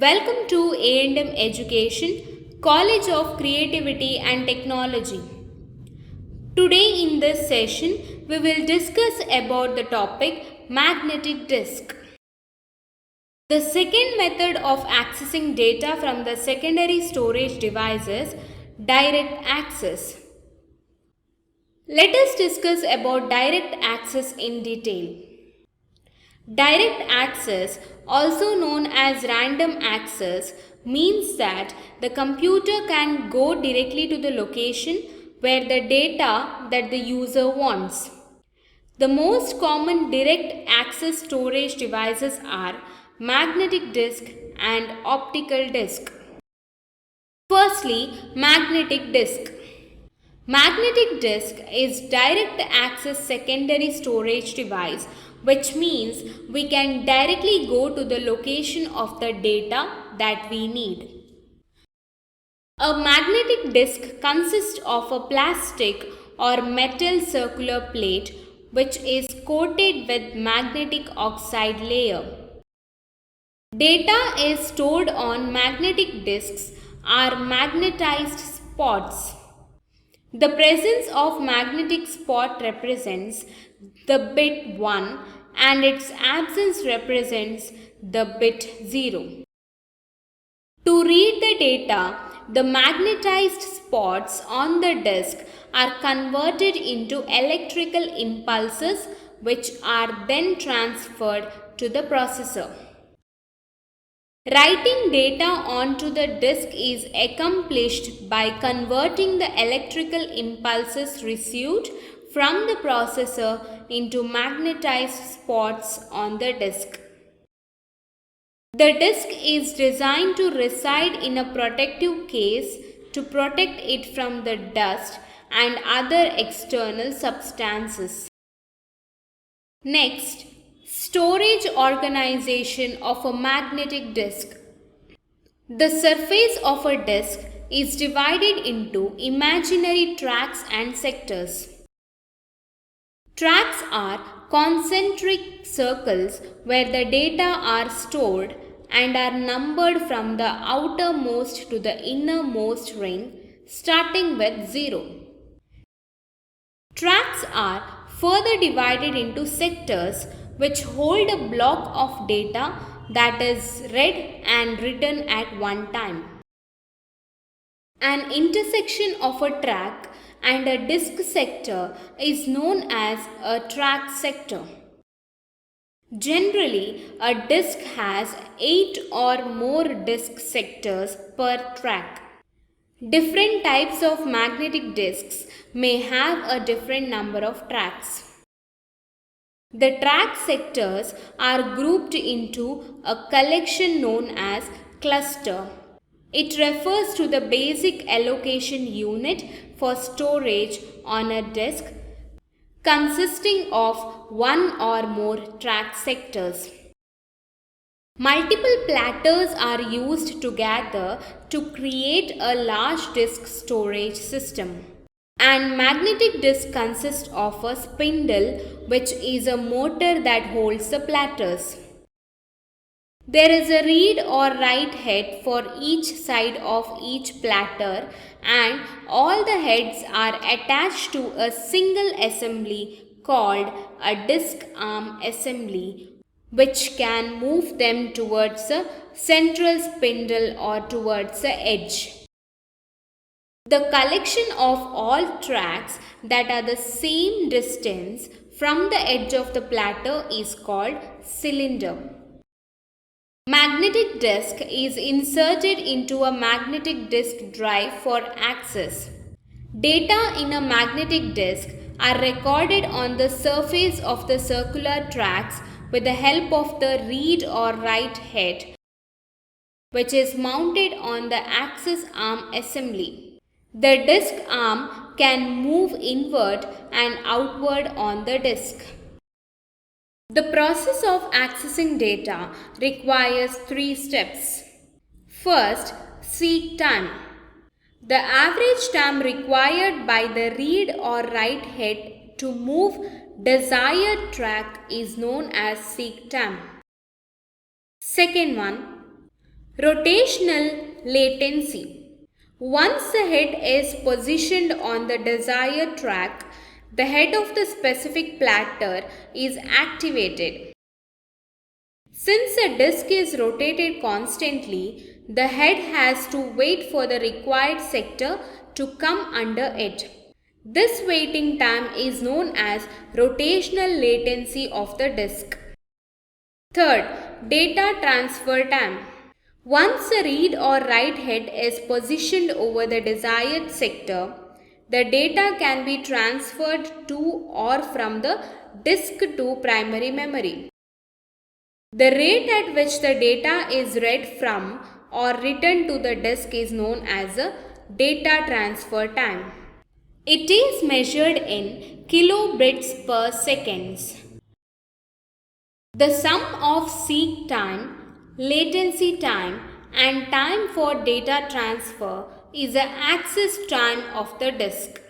Welcome to A&M Education, College of Creativity and Technology. Today in this session, we will discuss about the topic magnetic disk. The second method of accessing data from the secondary storage device is direct access. Let us discuss about direct access in detail. Direct access, also known as random access, means that the computer can go directly to the location where the data that the user wants. The most common direct access storage devices are magnetic disk and optical disk. Firstly, magnetic disk. Magnetic disk is direct access secondary storage device, which means we can directly go to the location of the data that we need. A magnetic disk consists of a plastic or metal circular plate which is coated with magnetic oxide layer. Data is stored on magnetic disks are magnetized spots. The presence of magnetic spot represents the bit 1 and its absence represents the bit 0. To read the data, the magnetized spots on the disk are converted into electrical impulses which are then transferred to the processor. Writing data onto the disk is accomplished by converting the electrical impulses received from the processor into magnetized spots on the disk. The disk is designed to reside in a protective case to protect it from the dust and other external substances. Next, storage organization of a magnetic disk. The surface of a disk is divided into imaginary tracks and sectors. Tracks are concentric circles where the data are stored and are numbered from the outermost to the innermost ring, starting with 0. Tracks are further divided into sectors which hold a block of data that is read and written at one time. An intersection of a track and a disk sector is known as a track sector. Generally, a disk has 8 or more disk sectors per track. Different types of magnetic disks may have a different number of tracks. The track sectors are grouped into a collection known as cluster. It refers to the basic allocation unit for storage on a disk consisting of one or more track sectors. Multiple platters are used together to create a large disk storage system. And magnetic disk consists of a spindle, which is a motor that holds the platters. There is a read or write head for each side of each platter, and all the heads are attached to a single assembly called a disk arm assembly, which can move them towards a central spindle or towards the edge. The collection of all tracks that are the same distance from the edge of the platter is called cylinder. Magnetic disk is inserted into a magnetic disk drive for access. Data in a magnetic disk are recorded on the surface of the circular tracks with the help of the read or write head, which is mounted on the access arm assembly. The disk arm can move inward and outward on the disk. The process of accessing data requires 3 steps. First, seek time. The average time required by the read or write head to move desired track is known as seek time. Second one, Rotational latency. Once the head is positioned on the desired track, the head of the specific platter is activated. Since the disk is rotated constantly, the head has to wait for the required sector to come under it. This waiting time is known as rotational latency of the disk. Third, data transfer time. Once the read or write head is positioned over the desired sector, the data can be transferred to or from the disk to primary memory. The rate at which the data is read from or written to the disk is known as the data transfer time. It is measured in kilobits per seconds. The sum of seek time, latency time and time for data transfer is the access time of the disk.